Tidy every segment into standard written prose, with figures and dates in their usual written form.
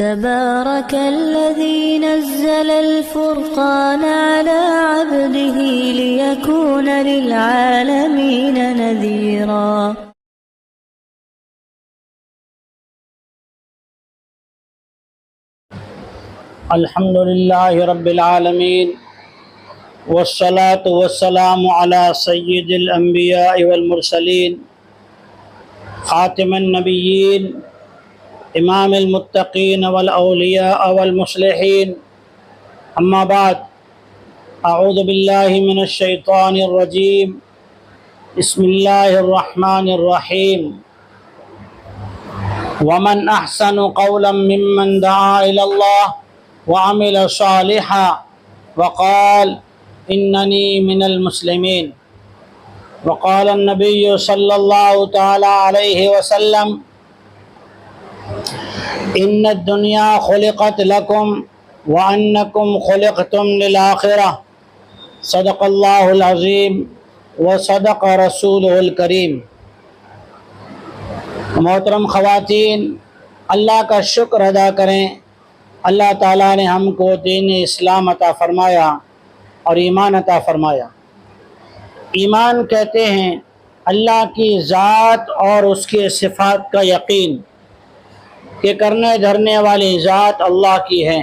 تبارك الذي نزل الفرقان على عبده ليكون للعالمين نذيرا. الحمد لله رب العالمين والصلاة والسلام على سيد الأنبياء والمرسلين خاتم النبيين امام المتقین والاولیاء والمصلحین. اما بعد، اعوذ باللہ من الشیطان الرجیم. بسم اللہ الرحمن الرحیم. ومن احسن قولا ممن دعا الى اللہ وعمل صالحا وقال اننی من المسلمین. وقال النبی صلی اللہ تعالی علیہ وسلم ان الدنیا خلقت لکم وانکم خلقتم للآخرہ. صدق اللہ العظیم وصدق رسولہ الکریم. محترم خواتین، اللہ کا شکر ادا کریں. اللہ تعالیٰ نے ہم کو دین اسلام عطا فرمایا اور ایمان عطا فرمایا. ایمان کہتے ہیں اللہ کی ذات اور اس کے صفات کا یقین کہ کرنے دھرنے والی ذات اللہ کی ہے.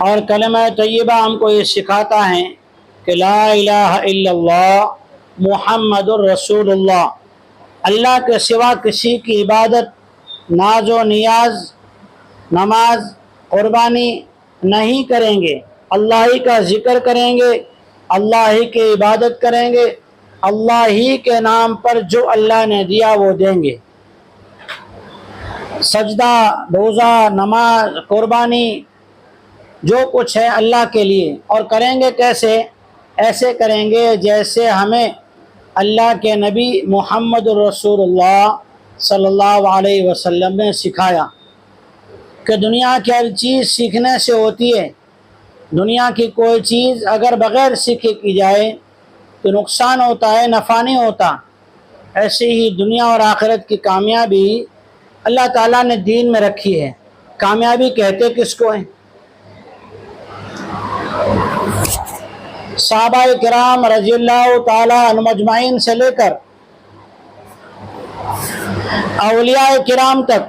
اور کلمہ طیبہ ہم کو یہ سکھاتا ہے کہ لا الہ الا اللہ محمد الرسول اللہ. اللہ کے سوا کسی کی عبادت، ناز و نیاز، نماز، قربانی نہیں کریں گے. اللہ ہی کا ذکر کریں گے، اللہ ہی کی عبادت کریں گے، اللہ ہی کے نام پر جو اللہ نے دیا وہ دیں گے. سجدہ، روزہ، نماز، قربانی جو کچھ ہے اللہ کے لیے. اور کریں گے کیسے؟ ایسے کریں گے جیسے ہمیں اللہ کے نبی محمد الرسول اللہ صلی اللہ علیہ وسلم نے سکھایا کہ دنیا کی ہر چیز سیکھنے سے ہوتی ہے. دنیا کی کوئی چیز اگر بغیر سیکھے کی جائے تو نقصان ہوتا ہے، نفع نہیں ہوتا. ایسے ہی دنیا اور آخرت کی کامیابی اللہ تعالیٰ نے دین میں رکھی ہے. کامیابی کہتے کس کو ہیں؟ صحابہ کرام رضی اللہ تعالیٰ عنہم اجمعین سے لے کر اولیاء کرام تک،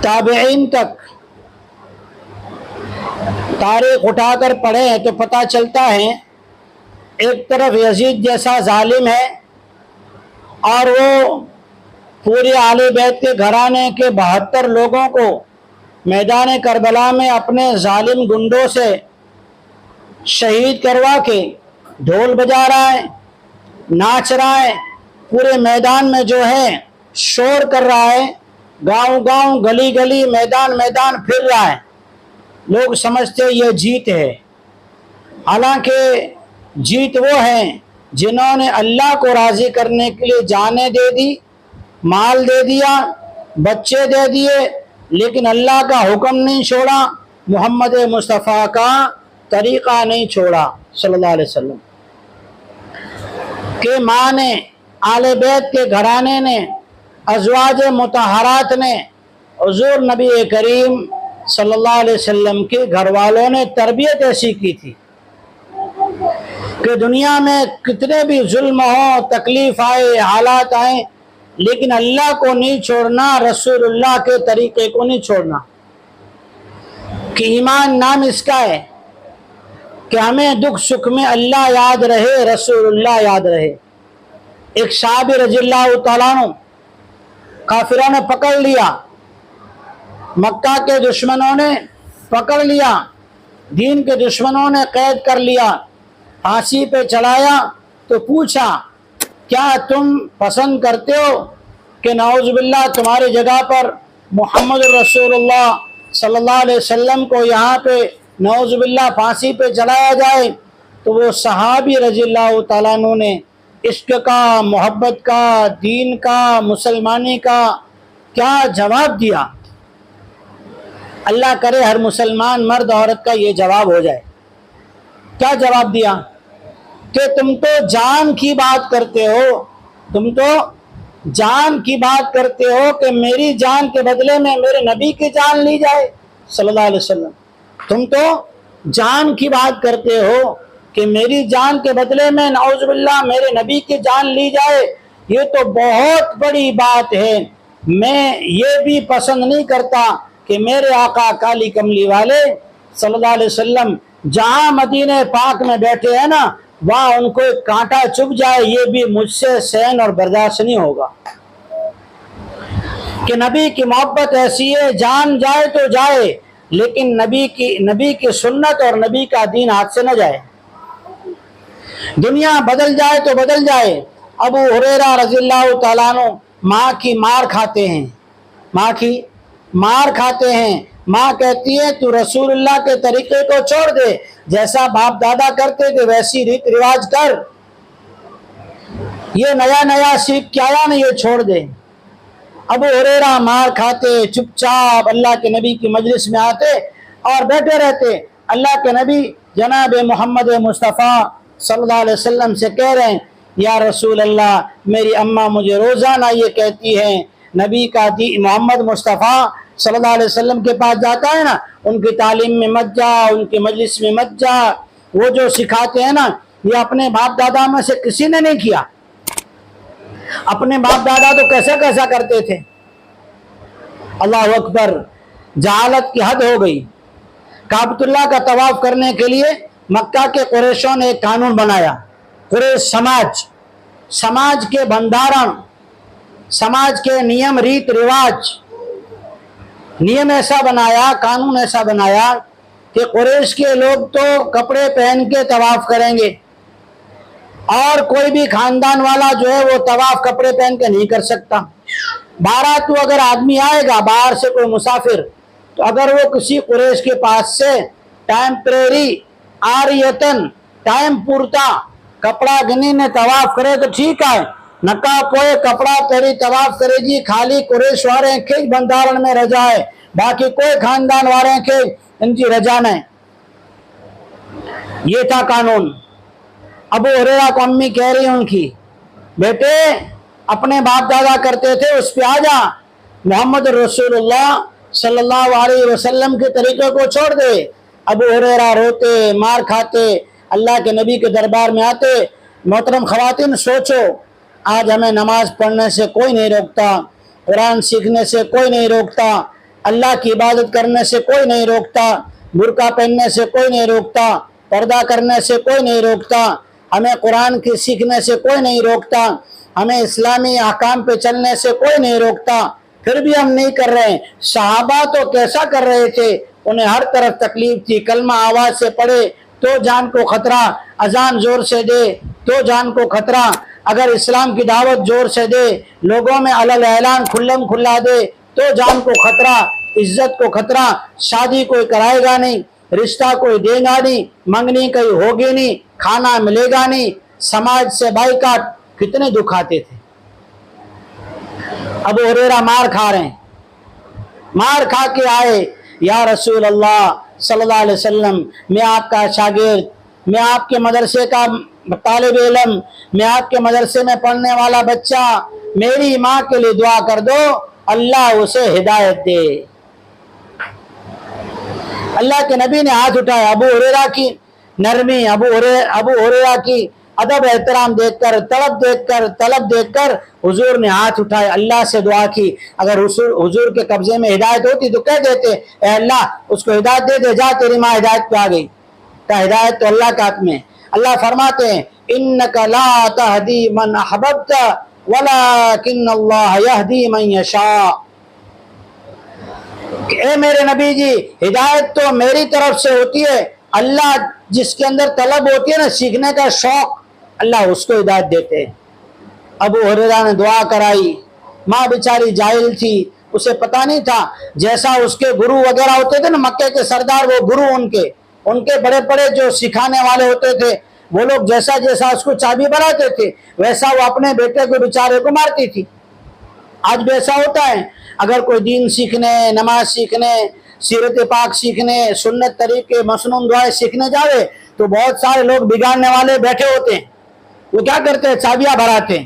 تابعین تک تاریخ اٹھا کر پڑھے ہیں تو پتہ چلتا ہے ایک طرف یزید جیسا ظالم ہے اور وہ پورے اہل بیت کے گھرانے کے 72 لوگوں کو میدان کربلا میں اپنے ظالم گنڈوں سے شہید کروا کے ڈھول بجا رہا ہے، ناچ رہا ہے، پورے میدان میں جو ہے شور کر رہا ہے، گاؤں گاؤں، گلی گلی، میدان میدان پھر رہا ہے. لوگ سمجھتے یہ جیت ہے، حالانکہ جیت وہ ہیں جنہوں نے اللہ کو راضی کرنے کے لیے جانیں دے دی، مال دے دیا، بچے دے دیے، لیکن اللہ کا حکم نہیں چھوڑا، محمد مصطفیٰ کا طریقہ نہیں چھوڑا صلی اللہ علیہ وسلم. کہ ماں نے، آل بیت کے گھرانے نے، ازواج مطہرات نے، حضور نبی کریم صلی اللہ علیہ وسلم کے گھر والوں نے تربیت ایسی کی تھی کہ دنیا میں کتنے بھی ظلم ہوں، تکلیف آئے، حالات آئیں، لیکن اللہ کو نہیں چھوڑنا، رسول اللہ کے طریقے کو نہیں چھوڑنا. کہ ایمان نام اس کا ہے کہ ہمیں دکھ سکھ میں اللہ یاد رہے، رسول اللہ یاد رہے. ایک صحابی رضی اللہ تعالیٰ عنہ کافروں نے پکڑ لیا، مکہ کے دشمنوں نے پکڑ لیا، دین کے دشمنوں نے قید کر لیا، پھانسی پہ چڑھایا تو پوچھا کیا تم پسند کرتے ہو کہ نعوذ باللہ تمہاری جگہ پر محمد رسول اللہ صلی اللہ علیہ وسلم کو یہاں پہ نعوذ باللہ پھانسی پہ چڑھایا جائے؟ تو وہ صحابی رضی اللہ تعالیٰ عنہ نے عشق کا، محبت کا، دین کا، مسلمانی کا کیا جواب دیا؟ اللہ کرے ہر مسلمان مرد عورت کا یہ جواب ہو جائے. کیا جواب دیا؟ کہ تم تو جان کی بات کرتے ہو، تم تو جان کی بات کرتے ہو کہ میری جان کے بدلے میں میرے نبی کی جان لی جائے صلی اللہ علیہ وسلم. تم تو جان کی بات کرتے ہو کہ میری جان کے بدلے میں نعوذ باللہ میرے نبی کی جان لی جائے. یہ تو بہت بڑی بات ہے. میں یہ بھی پسند نہیں کرتا کہ میرے آقا کالی کملی والے صلی اللہ علیہ وسلم جہاں مدینہ پاک میں بیٹھے ہیں نا وہاں ان کو ایک کانٹا چبھ جائے. یہ بھی مجھ سے سہن اور برداشت نہیں ہوگا کہ نبی کی محبت ایسی ہے جان جائے تو جائے لیکن نبی کی سنت اور نبی کا دین ہاتھ سے نہ جائے. دنیا بدل جائے تو بدل جائے. ابو ہریرہ رضی اللہ تعالیٰ عنہ ماں کی مار کھاتے ہیں. ماں کی مار کھاتے ہیں. ماں کہتی ہے تو رسول اللہ کے طریقے کو چھوڑ دے, جیسا باپ دادا کرتے تھے ویسی ریت رواج کر. یہ نیا سیکھ کے آیا نا, یہ چھوڑ دے. ابو ہریرہ مار کھاتے, چپ چاپ اللہ کے نبی کی مجلس میں آتے اور بیٹھے رہتے. اللہ کے نبی جناب محمد مصطفیٰ صلی اللہ علیہ وسلم سے کہہ رہے ہیں یا رسول اللہ میری اماں مجھے روزانہ یہ کہتی ہے, نبی کا محمد مصطفیٰ صلی اللہ علیہ وسلم کے پاس جاتا ہے نا ان کی تعلیم میں مت جا, ان کی مجلس میں مت جا. وہ جو سکھاتے ہیں نا یہ اپنے باپ دادا میں سے کسی نے نہیں کیا. اپنے باپ دادا تو کیسا کرتے تھے. اللہ اکبر, جہالت کی حد ہو گئی. کعبۃ اللہ کا طواف کرنے کے لیے مکہ کے قریشوں نے ایک قانون بنایا. قریش سماج کے بندارن, سماج کے نیم ریت رواج, نیم ایسا بنایا, قانون ایسا بنایا کہ قریش کے لوگ تو کپڑے پہن کے طواف کریں گے اور کوئی بھی خاندان والا جو ہے وہ طواف کپڑے پہن کے نہیں کر سکتا. بارات تو اگر آدمی آئے گا باہر سے کوئی مسافر تو اگر وہ کسی قریش کے پاس سے ٹیمپریری آریتن ٹائم پورتا کپڑا گنی نے طواف کرے تو ٹھیک ہے, نقاب پوئے کپڑا پہری طواف کرے جی خالی قریش والے کے بندارن میں رجا ہے, باقی کوئی خاندان والے کے ان کی رجا نہیں. یہ تھا قانون. ابو ہریرہ کو امی کہہ رہی ان کی بیٹے اپنے باپ دادا کرتے تھے اس پہ آ جا, محمد رسول اللہ صلی اللہ علیہ وسلم کے طریقے کو چھوڑ دے. ابو ہریرہ روتے مار کھاتے اللہ کے نبی کے دربار میں آتے. محترم خواتین سوچو, آج ہمیں نماز پڑھنے سے کوئی نہیں روکتا, قرآن سیکھنے سے کوئی نہیں روکتا, اللہ کی عبادت کرنے سے کوئی نہیں روکتا, برقع پہننے سے کوئی نہیں روکتا, پردہ کرنے سے کوئی نہیں روکتا, ہمیں قرآن کی سیکھنے سے کوئی نہیں روکتا, ہمیں اسلامی احکام پہ چلنے سے کوئی نہیں روکتا, پھر بھی ہم نہیں کر رہے ہیں. صحابہ تو کیسا کر رہے تھے, انہیں ہر طرف تکلیف تھی. کلمہ آواز سے پڑھے تو جان کو خطرہ, اذان زور سے دے تو جان کو خطرہ, اگر اسلام کی دعوت زور سے دے, لوگوں میں علل اعلان کھلم کھلا دے تو جان کو خطرہ, عزت کو خطرہ. شادی کوئی کرائے گا نہیں, رشتہ کوئی دے گا نہیں, منگنی کوئی ہوگی نہیں, کھانا ملے گا نہیں, سماج سے بائیکاٹ. کتنے دکھ آتے تھے. ابو ہریرہ مار کھا رہے ہیں, مار کھا کے آئے یا رسول اللہ صلی اللہ علیہ وسلم میں آپ کا شاگرد, میں آپ کے مدرسے کا طالب علم, میں آپ کے مدرسے میں پڑھنے والا بچہ, میری ماں کے لیے دعا کر دو اللہ اسے ہدایت دے. اللہ کے نبی نے ہاتھ اٹھایا. ابو ہریرہ کی نرمی, ابو ہریرہ کی ادب احترام دیکھ کر, طلب دیکھ کر حضور نے ہاتھ اٹھائے, اللہ سے دعا کی. اگر حضور کے قبضے میں ہدایت ہوتی تو کہہ دیتے اے اللہ اس کو ہدایت دے دے, جا تیری ماں ہدایت پہ آ گئی. ہدایت تو اللہ کا ہاتھ میں. اللہ فرماتے ہیں انک لا تہدی من احببت ولکن اللہ یہدی من یشاء. اے میرے نبی جی ہدایت تو میری طرف سے ہوتی ہے, اللہ جس کے اندر طلب ہوتی ہے نا سیکھنے کا شوق, اللہ اس کو ہدایت دیتے ہیں. ابو ہریرہ نے دعا کرائی. ماں بیچاری جاہل تھی, اسے پتہ نہیں تھا. جیسا اس کے گرو وغیرہ ہوتے تھے نا مکے کے سردار, وہ گرو ان کے بڑے بڑے جو سکھانے والے ہوتے تھے وہ لوگ جیسا اس کو چابی بناتے تھے ویسا وہ اپنے بیٹے کو بیچارے کو مارتی تھی. آج بھی ایسا ہوتا ہے, اگر کوئی دین سیکھنے, نماز سیکھنے, سیرت پاک سیکھنے, سنت طریقے, مسنون دعائیں سیکھنے جاوے تو بہت سارے لوگ بگاڑنے والے بیٹھے ہوتے ہیں. وہ کیا کرتے ہیں, چابیاں بھراتے ہیں.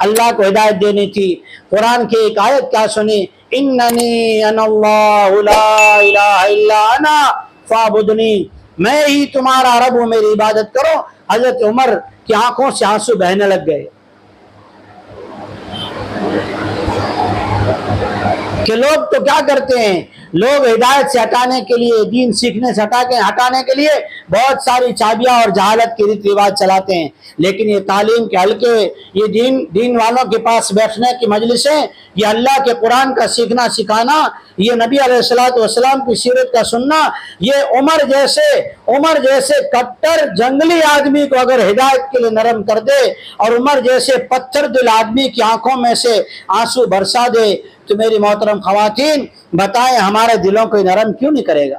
اللہ کو ہدایت دینی تھی۔ قرآن کی ایک آیت کیا سنی، اننی انا اللہ لا الہ الا انا فاعبدنی، میں ہی تمہارا رب ہوں، میری عبادت کرو۔ حضرت عمر کی آنکھوں سے آنسو بہنے لگ گئے کہ لوگ تو کیا کرتے ہیں، لوگ ہدایت سے ہٹانے کے لیے، دین سیکھنے سے ہٹانے کے لیے بہت ساری چابیاں اور جہالت کے ریت رواج چلاتے ہیں، لیکن یہ تعلیم کے حلقے، یہ دین والوں کے پاس بیٹھنے کی مجلسیں، یہ اللہ کے قرآن کا سیکھنا سکھانا، یہ نبی علیہ السلام کی سیرت کا سننا، یہ عمر جیسے کٹر جنگلی آدمی کو اگر ہدایت کے لیے نرم کر دے، اور عمر جیسے پتھر دل آدمی کی آنکھوں میں سے آنسو برسا دے، تو میری محترم خواتین بتائیں ہمارے دلوں کو نرم کیوں نہیں کرے گا؟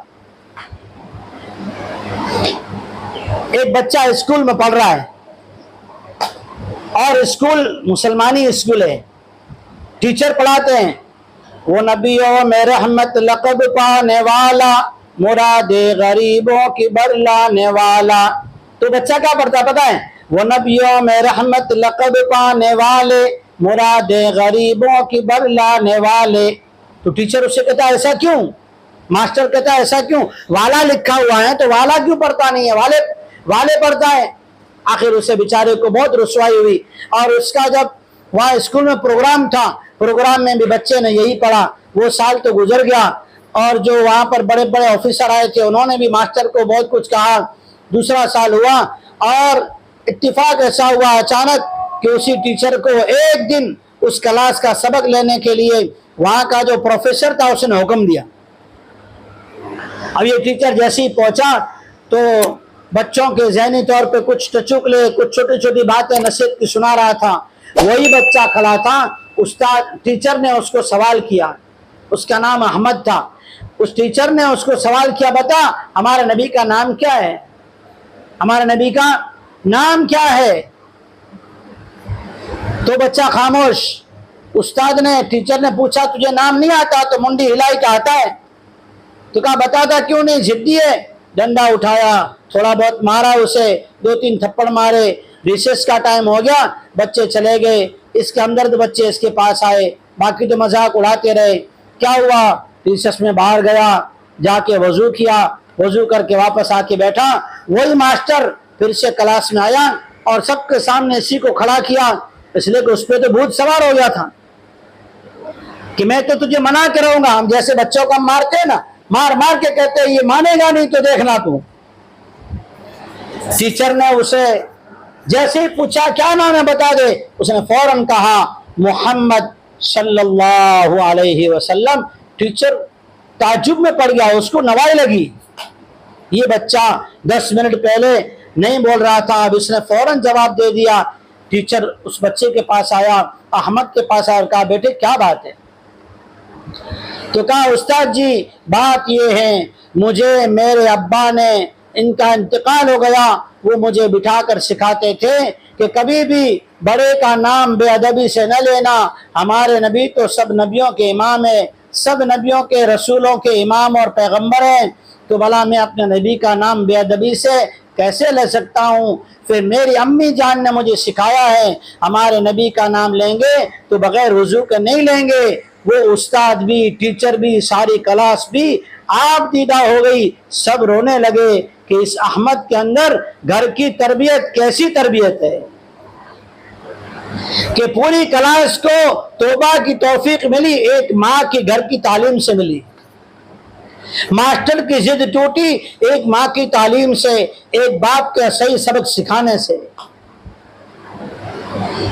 ایک بچہ اسکول میں پڑھ رہا ہے، اور اسکول مسلمانی اسکول ہے، ٹیچر پڑھاتے ہیں، وہ نبیوں میں رحمت لقب پانے والا، مراد غریبوں کی برلانے والا۔ تو بچہ کیا پڑھتا پتہ ہے؟ وہ نبیوں میں رحمت لقب پانے والے، مراد غریبوں کی برلانے والے۔ تو ٹیچر اس سے کہتا ہے ایسا کیوں؟ ماسٹر کہتا ہے ایسا کیوں؟ والا لکھا ہوا ہے تو والا کیوں پڑھتا نہیں ہے؟ والے پڑھتا ہے۔ آخر اسے بیچارے کو بہت رسوائی ہوئی، اور اس کا جب وہاں اسکول میں پروگرام تھا، پروگرام میں بھی بچے نے یہی پڑھا۔ وہ سال تو گزر گیا، اور جو وہاں پر بڑے بڑے آفیسر آئے تھے انہوں نے بھی ماسٹر کو بہت کچھ کہا۔ دوسرا سال ہوا، اور اتفاق ایسا ہوا اچانک کہ اسی ٹیچر کو ایک دن اس کلاس کا سبق لینے کے لیے وہاں کا جو پروفیسر تھا اس نے حکم دیا۔ اب یہ ٹیچر جیسے ہی پہنچا تو بچوں کے ذہنی طور پہ کچھ ٹچکلے، کچھ چھوٹی چھوٹی باتیں نصیحت کی سنا رہا تھا۔ وہی بچہ کھڑا تھا، ٹیچر نے اس کو سوال کیا، اس کا نام احمد تھا۔ اس ٹیچر نے اس کو سوال کیا، بتا ہمارے نبی کا نام کیا ہے؟ ہمارے نبی کا نام کیا ہے؟ تو بچہ خاموش۔ استاد نے، ٹیچر نے پوچھا تجھے نام نہیں آتا؟ تو منڈی ہلائی کہ آتا ہے۔ تو کہا بتا تھا کیوں نہیں، ضدی ہے۔ ڈنڈا اٹھایا، تھوڑا بہت مارا اسے، 2-3 تھپڑ مارے۔ ریسس کا ٹائم ہو گیا، بچے چلے گئے۔ اس کے ہمدرد بچے اس کے پاس آئے، باقی تو مذاق اڑاتے رہے۔ کیا ہوا؟ ریسس میں باہر گیا، جا کے وضو کیا، وضو کر کے واپس آ کے بیٹھا۔ وہی ماسٹر پھر سے کلاس میں آیا اور سب کے سامنے اسی کو کھڑا کیا، اس لیے کہ اس پہ تو بھوت سوار ہو گیا تھا کہ میں تو تجھے منع کروں گا۔ ہم جیسے بچوں کو ہم مارتے ہیں نا، مار مار کے کہتے ہیں یہ مانے گا نہیں تو دیکھنا تو۔ ٹیچر نے اسے جیسے ہی پوچھا کیا نام ہے بتا دے، اس نے فوراً کہا محمد صلی اللہ علیہ وسلم۔ ٹیچر تعجب میں پڑ گیا، اس کو نوائی لگی۔ یہ بچہ 10 منٹ پہلے نہیں بول رہا تھا، اب اس نے فوراً جواب دے دیا۔ ٹیچر اس بچے کے پاس آیا، احمد کے پاس آیا اور کہا بیٹے کیا بات ہے؟ تو کہا استاد جی بات یہ ہے، مجھے میرے ابا نے، ان کا انتقال ہو گیا، وہ مجھے بٹھا کر سکھاتے تھے کہ کبھی بھی بڑے کا نام بے ادبی سے نہ لینا، ہمارے نبی تو سب نبیوں کے امام ہیں، سب نبیوں کے رسولوں کے امام اور پیغمبر ہیں، تو بھلا میں اپنے نبی کا نام بے ادبی سے کیسے لے سکتا ہوں؟ پھر میری امی جان نے مجھے سکھایا ہے ہمارے نبی کا نام لیں گے تو بغیر وضو کے نہیں لیں گے۔ وہ استاد بھی، ٹیچر بھی، ساری کلاس بھی آپ دیدہ ہو گئی، سب رونے لگے کہ اس احمد کے اندر گھر کی تربیت کیسی تربیت ہے کہ پوری کلاس کو توبہ کی توفیق ملی، ایک ماں کی گھر کی تعلیم سے ملی۔ ماسٹر کی ضد ٹوٹی ایک ماں کی تعلیم سے، ایک باپ کے صحیح سبق سکھانے سے۔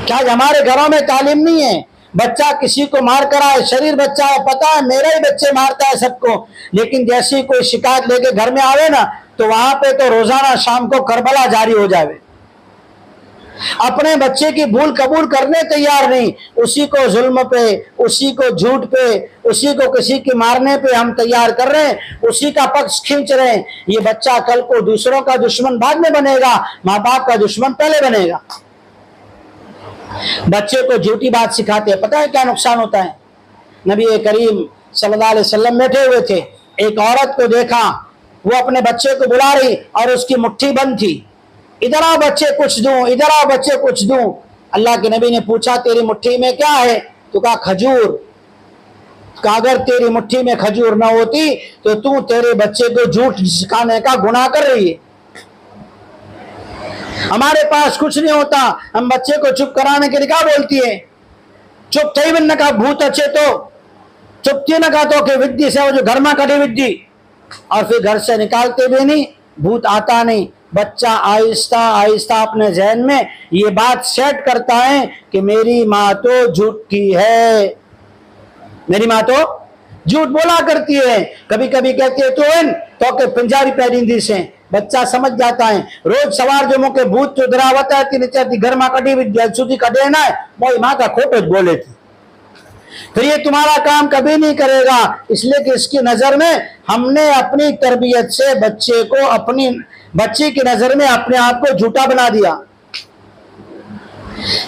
کیا ہمارے گھروں میں تعلیم نہیں ہے؟ بچہ کسی کو مار کر آئے، شریر بچہ ہے، پتا ہے میرا ہی بچے مارتا ہے سب کو، لیکن جیسی کوئی شکایت لے کے گھر میں آوے نا تو وہاں پہ تو روزانہ شام کو کربلا جاری ہو جاوے۔ اپنے بچے کی بھول قبول کرنے تیار نہیں، اسی کو ظلم پہ، اسی کو جھوٹ پہ، اسی کو کسی کے مارنے پہ ہم تیار کر رہے ہیں، اسی کا پکش کھینچ رہے ہیں۔ یہ بچہ کل کو دوسروں کا دشمن بعد میں بنے گا، ماں باپ کا دشمن پہلے بنے گا۔ بچے کو جھوٹی بات سکھاتے ہیں، پتہ ہے کیا نقصان ہوتا ہے؟ نبی کریم صلی اللہ علیہ وسلم بیٹھے ہوئے تھے، ایک عورت کو دیکھا، وہ اپنے بچے کو بلا رہی اور اس کی مٹھی بند تھی، ادھر آؤ بچے کچھ دوں، ادھر آؤ بچے کچھ دوں۔ اللہ کے نبی نے پوچھا تیری مٹھی میں کیا ہے؟ تو کہا کھجور۔ کہا اگر تیری مٹھی میں کھجور نہ ہوتی تو تیرے بچے کو جھوٹ سکھانے کا گناہ کر رہی ہے۔ ہمارے پاس کچھ نہیں ہوتا، ہم بچے کو چپ کرانے کے لیے کیا بولتی ہے؟ چپ تھی بھی نہ کہا بھوت اچھے تو چپ تھی نہ کہا تو کہ ودی سے وہ جو گھر میں کٹی ودی، اور پھر گھر سے نکالتے بھی نہیں، بھوت آتا نہیں۔ بچہ آہستہ آہستہ اپنے ذہن میں یہ بات سیٹ کرتا ہے کہ میری ماں تو جھوٹی ہے، میری ماں تو جھوٹ بولا کرتی ہے۔ کبھی کبھی کہتی ہے تو کہ پنجابی پیرندی سے بچہ سمجھ جاتا ہے۔ روز سوار جو موقع بھوت تو دراوت ہے تین چاہتی گھر ماں کٹی ہوئی جلسودی کٹے نہ ہے موئی ماں کا کھوٹے بولے تھی۔ پھر یہ تمہارا کام کبھی نہیں کرے گا، اس لیے کہ اس کی نظر میں ہم نے اپنی تربیت سے بچے کو بچے کی نظر میں اپنے آپ کو جھوٹا بنا دیا۔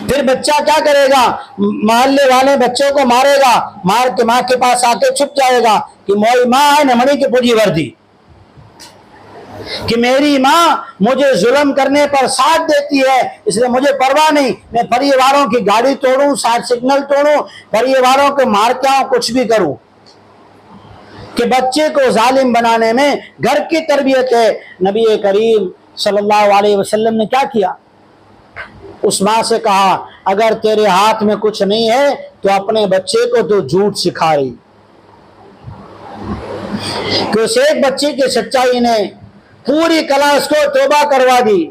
پھر بچہ کیا کرے گا؟ محلے والے بچوں کو مارے گا، مار کے ماں کے پاس آ کے چھپ جائے گا کہ موئی ماں ہے نمڑی کی پوجی وردی، کہ میری ماں مجھے ظلم کرنے پر ساتھ دیتی ہے، اس لیے مجھے پرواہ نہیں، میں پریواروں کی گاڑی توڑوں، سائڈ سگنل توڑوں، پریواروں کو مار کے آؤں، کچھ بھی کروں۔ کہ بچے کو ظالم بنانے میں گھر کی تربیت ہے۔ نبی کریم صلی اللہ علیہ وسلم نے کیا کیا؟ اس ماں سے کہا اگر تیرے ہاتھ میں کچھ نہیں ہے تو اپنے بچے کو تو جھوٹ سکھا رہی، کہ اس ایک بچے کی سچائی نے پوری کلاس کو توبہ کروا دی،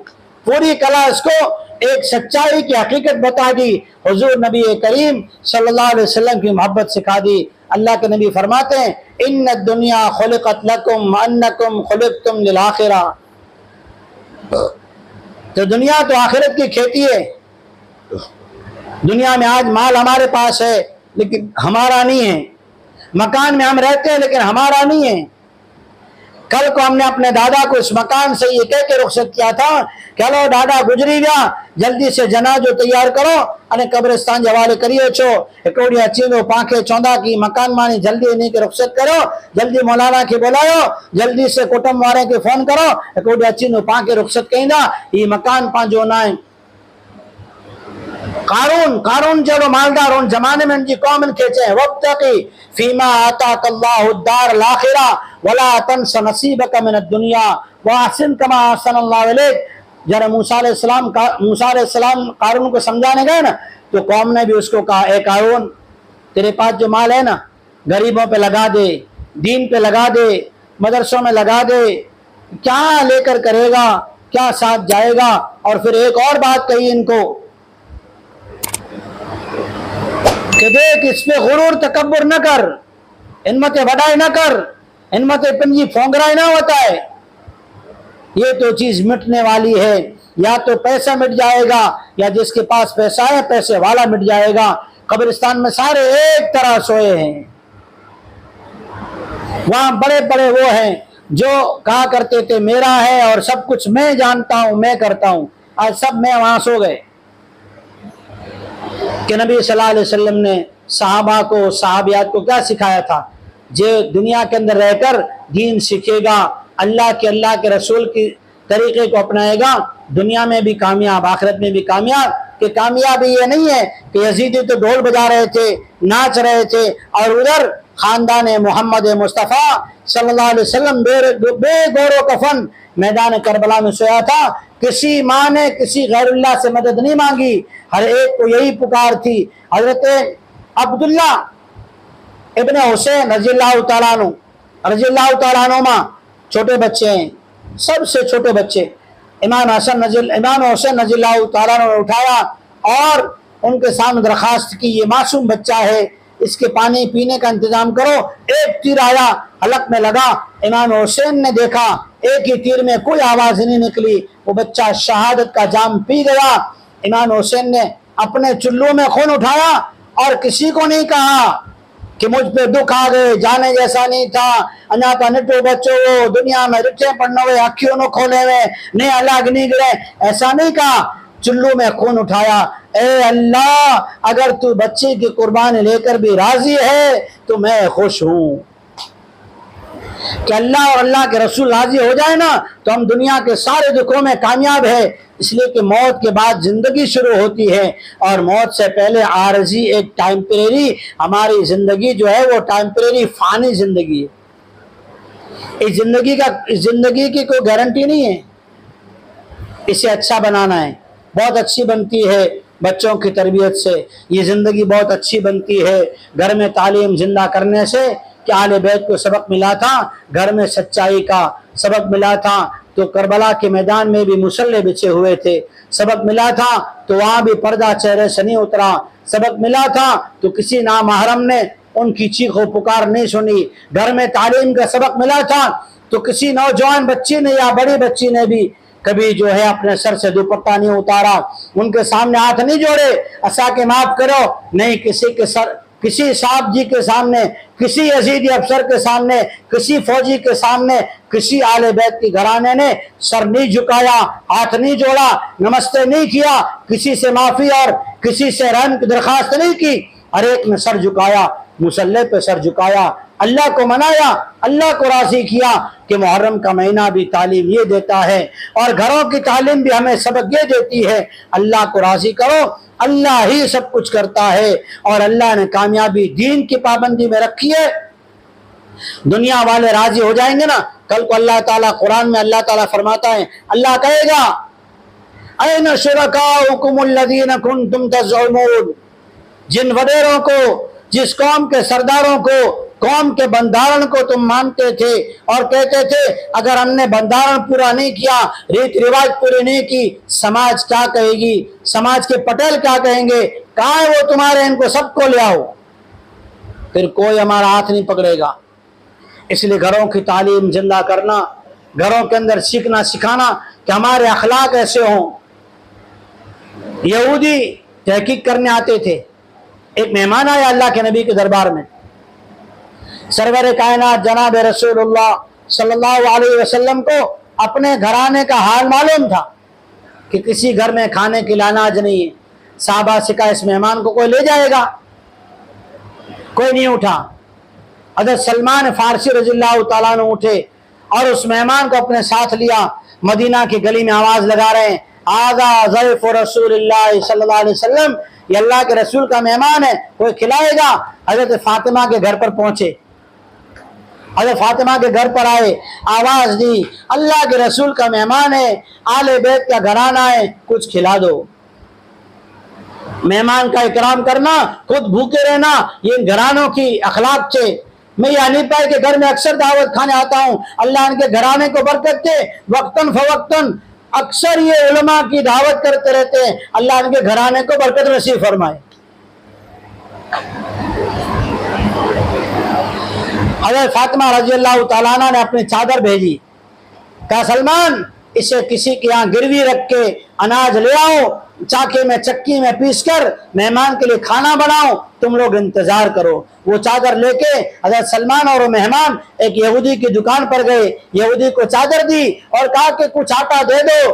پوری کلاس کو ایک سچائی کی حقیقت بتا دی، حضور نبی کریم صلی اللہ علیہ وسلم کی محبت سکھا دی۔ اللہ کے نبی فرماتے ہیں ان الدنیا خلقت لکم انکم خلقتم للآخرہ، تو دنیا تو آخرت کی کھیتی ہے۔ دنیا میں آج مال ہمارے پاس ہے لیکن ہمارا نہیں ہے، مکان میں ہم رہتے ہیں لیکن ہمارا نہیں ہے۔ کل کو ہم نے اپنے دادا کو اس مکان سے یہ کہہ کے رخصت کیا تھا کہ ہلو دادا گزری گیا، جلدی سے جنازو تیار کرو અને قبرستان جوالے کریو چھو، ایکوڑی اچینو پانکھے چوندا کی مکان مانی جلدی نہیں کے رخصت کرو، جلدی مولانا کی بلایو، جلدی سے کٹم وارے کے فون کرو، ایکوڑی اچینو پانکھے رخصت کہندا یہ مکان پانجو نہ ہے۔ قارون جو مالدار ان زمانے میں ان کی قوم کھیچے ہیں وَابْتَقِ فِيمَا آتَاكَ اللَّهُ الدَّارَ الْآخِرَةَ وَلَا تَنْسَ نَصِيبَكَ مِنَ الدُّنْيَا وَأَحْسِنْ كَمَا أَحْسَنَ اللَّهُ إِلَيْكَ۔ جب موسیٰ علیہ السلام قارون کو سمجھانے گئے نا تو قوم نے بھی اس کو کہا اے قارون تیرے پاس جو مال ہے نا غریبوں پہ لگا دے، دین پہ لگا دے، مدرسوں میں لگا دے، کیا لے کر کرے گا، کیا ساتھ جائے گا۔ اور پھر ایک اور بات کہی ان کو کہ دیکھ اس پہ غرور تکبر نہ کر، ہمت بڑائی نہ کر، ہمت پنجی پھونگرائی نہ ہوتا ہے، یہ تو چیز مٹنے والی ہے، یا تو پیسہ مٹ جائے گا یا جس کے پاس پیسہ ہے پیسے والا مٹ جائے گا۔ قبرستان میں سارے ایک طرح سوئے ہیں، وہاں بڑے بڑے وہ ہیں جو کہا کرتے تھے میرا ہے اور سب کچھ میں جانتا ہوں میں کرتا ہوں، آج سب میں وہاں سو گئے۔ کہ نبی صلی اللہ علیہ وسلم نے صحابہ کو صحابیات کو کیا سکھایا تھا؟ جو دنیا کے اندر رہ کر دین سیکھے گا، اللہ کے رسول کی طریقے کو اپنائے گا، دنیا میں بھی کامیاب آخرت میں بھی کامیاب۔ کہ کامیابی یہ نہیں ہے کہ یزیدی تو ڈھول بجا رہے تھے ناچ رہے تھے اور ادھر خاندان محمد مصطفیٰ صلی اللہ علیہ وسلم بے گور و کفن میدان کربلا میں سویا تھا، کسی ماں نے کسی غیر اللہ سے مدد نہیں مانگی، ہر ایک کو یہی پکار تھی۔ حضرت عبداللہ ابن حسین رضی اللہ تعالیٰ عنہ ماں چھوٹے بچے ہیں، سب سے چھوٹے بچے، امام حسین رضی اللہ تعالیٰ عنہ نے اٹھایا اور ان کے سامنے درخواست کی یہ معصوم بچہ ہے، اس کے پانی پینے کا انتظام کرو۔ ایک تیر آیا حلق میں لگا، امام حسین نے دیکھا ایک ہی تیر میں کوئی آواز نہیں نکلی، وہ بچہ شہادت کا جام پی گیا۔ امام حسین نے اپنے چلو میں خون اٹھایا اور کسی کو نہیں کہا کہ مجھ پہ دکھ آ گئے، جانے جیسا نہیں تھا، انہا پا نٹو بچو دنیا میں رٹھے پڑھنے ہوئے اکھیوں نو کھولے ہوئے نہیں الگ نہیں گرے، ایسا نہیں کہا۔ چلو میں خون اٹھایا، اے اللہ اگر تو بچے کی قربانی لے کر بھی راضی ہے تو میں خوش ہوں۔ کہ اللہ اور اللہ کے رسول راضی ہو جائے نا تو ہم دنیا کے سارے دکھوں میں کامیاب ہے، اس لیے کہ موت کے بعد زندگی شروع ہوتی ہے، اور موت سے پہلے عارضی ایک ٹائمپریری ہماری زندگی جو ہے وہ ٹائمپریری فانی زندگی ہے۔ اس زندگی کی کوئی گارنٹی نہیں ہے، اسے اچھا بنانا ہے، بہت اچھی بنتی ہے بچوں کی تربیت سے، یہ زندگی بہت اچھی بنتی ہے گھر میں تعلیم زندہ کرنے سے، کہ اہل بیت کو سبق ملا تھا گھر میں سچائی کا، سبق ملا تھا تو کربلا کے میدان میں بھی مصلے بچھے ہوئے تھے، سبق ملا تھا تو وہاں بھی پردہ چہرے سے نہیں اترا، سبق ملا تھا تو کسی نامحرم نے ان کی چیخ و پکار نہیں سنی، گھر میں تعلیم کا سبق ملا تھا تو کسی نوجوان بچی نے یا بڑی بچی نے بھی کبھی جو ہے اپنے سر سے دوپٹہ نہیں اتارا، ان کے سامنے ہاتھ نہیں جوڑے ایسا کہ معاف کرو، نہیں کسی صاحب جی کے سامنے، کسی یزیدی افسر کے سامنے، کسی فوجی کے سامنے، کسی آل بیت کی گھرانے نے سر نہیں جھکایا، ہاتھ نہیں جوڑا، نمستے نہیں کیا، کسی سے معافی اور کسی سے رحم کی درخواست نہیں کی، ہر ایک نے سر جھکایا، مصلی پہ سر جھکایا، اللہ کو منایا، اللہ کو راضی کیا کہ محرم کا مہینہ بھی تعلیم یہ دیتا ہے، اور گھروں کی تعلیم بھی ہمیں سبق یہ دیتی ہے، اللہ کو راضی کرو، اللہ ہی سب کچھ کرتا ہے، اور اللہ نے کامیابی دین کی پابندی میں رکھی ہے، دنیا والے راضی ہو جائیں گے نا، کل کو اللہ تعالیٰ قرآن میں اللہ تعالیٰ فرماتا ہے، اللہ کہے گا اَيْنَ شُرَكَاؤُكُمُ الَّذِينَ كُنْتُمْ تَزْعُمُونَ، جن وڈیروں کو، جس قوم کے سرداروں کو، قوم کے بندھارن کو تم مانتے تھے اور کہتے تھے اگر ہم نے بندھارن پورا نہیں کیا، ریت رواج پوری نہیں کی، سماج کیا کہے گی، سماج کے پٹیل کیا کہیں گے، کہاں ہے وہ تمہارے، ان کو سب کو لے آؤ، پھر کوئی ہمارا ہاتھ نہیں پکڑے گا۔ اس لیے گھروں کی تعلیم زندہ کرنا، گھروں کے اندر سیکھنا سکھانا کہ ہمارے اخلاق ایسے ہوں۔ یہودی تحقیق کرنے آتے تھے، ایک مہمان آیا اللہ کے نبی کے دربار میں، سرور کائنات جناب رسول اللہ صلی اللہ علیہ وسلم کو اپنے گھرانے کا حال معلوم تھا کہ کسی گھر میں کھانے کے لیے اناج نہیں ہے، صحابہ سے کہا اس مہمان کو کوئی لے جائے گا، کوئی نہیں اٹھا، حضرت سلمان فارسی رضی اللہ تعالیٰ عنہ اٹھے اور اس مہمان کو اپنے ساتھ لیا، مدینہ کی گلی میں آواز لگا رہے ہیں آغا ضیف رسول اللہ صلی اللہ علیہ وسلم، یہ اللہ کے رسول کا مہمان ہے، کوئی کھلائے گا۔ حضرت فاطمہ کے گھر پر پہنچے، حضرت فاطمہ کے گھر پر آئے، آواز دی اللہ کے رسول کا مہمان ہے، آل بیت کا گھرانہ ہے، کچھ کھلا دو۔ مہمان کا اکرام کرنا، خود بھوکے رہنا، یہ گھرانوں کی اخلاق تھے۔ میں یہ حنیفہ کے گھر میں اکثر دعوت کھانے آتا ہوں، اللہ ان کے گھرانے کو برکت دے، وقتاً فوقتاً اکثر یہ علماء کی دعوت کرتے رہتے ہیں، اللہ ان کے گھرانے کو برکت نصیب فرمائے۔ حضرت فاطمہ رضی اللہ تعالیٰ عنہ نے اپنی چادر بھیجی، کہا سلمان اسے کسی کے یہاں گروی رکھ کے اناج لے آؤ، چاکے میں چکی میں پیس کر مہمان کے لیے کھانا بناؤ، تم لوگ انتظار کرو۔ وہ چادر لے کے حضرت سلمان اور وہ مہمان ایک یہودی کی دکان پر گئے، یہودی کو چادر دی اور کہا کہ کچھ آٹا دے دو،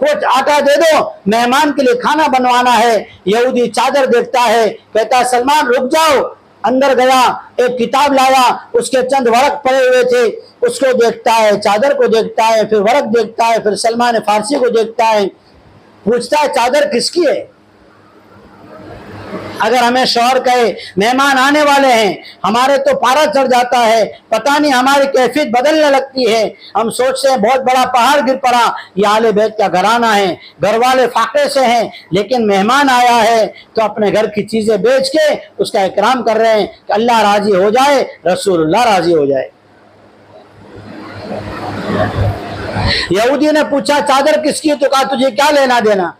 کچھ آٹا دے دو، مہمان کے لیے کھانا بنوانا ہے۔ یہودی چادر دیکھتا ہے، کہتا ہے سلمان رک جاؤ، اندر گیا، ایک کتاب لایا، اس کے چند ورق پڑے ہوئے تھے، اس کو دیکھتا ہے، چادر کو دیکھتا ہے، پھر ورق دیکھتا ہے، پھر سلمان فارسی کو دیکھتا ہے، پوچھتا ہے چادر کس کی ہے؟ اگر ہمیں شوہر کہے مہمان آنے والے ہیں، ہمارے تو پارا چڑھ جاتا ہے، پتہ نہیں ہماری کیفیت بدلنے لگتی ہے، ہم سوچتے ہیں بہت بڑا پہاڑ گر پڑا، یہ آل بیت کا گھرانہ ہے، گھر والے فاقے سے ہیں، لیکن مہمان آیا ہے تو اپنے گھر کی چیزیں بیچ کے اس کا اکرام کر رہے ہیں کہ اللہ راضی ہو جائے، رسول اللہ راضی ہو جائے۔ یہودی نے پوچھا چادر کس کی، تو کہا تجھے کیا لینا دینا؟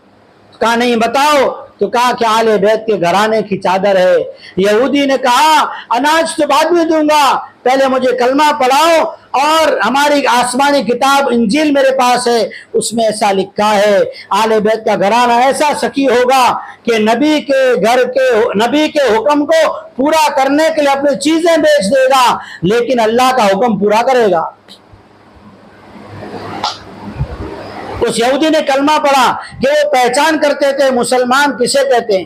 کہا نہیں بتاؤ، تو کہا کہ آل بیت کے گھرانے کی چادر ہے۔ یہودی نے کہا اناج تو بعد میں دوں گا، پہلے مجھے کلمہ پڑھاؤ، اور ہماری آسمانی کتاب انجیل میرے پاس ہے، اس میں ایسا لکھا ہے آل بیت کا گھرانہ ایسا سخی ہوگا کہ نبی کے حکم کو پورا کرنے کے لیے اپنی چیزیں بیچ دے گا، لیکن اللہ کا حکم پورا کرے گا۔ اس یہودی نے کلمہ پڑھا کہ وہ پہچان کرتے تھے مسلمان کسے کہتے ہیں،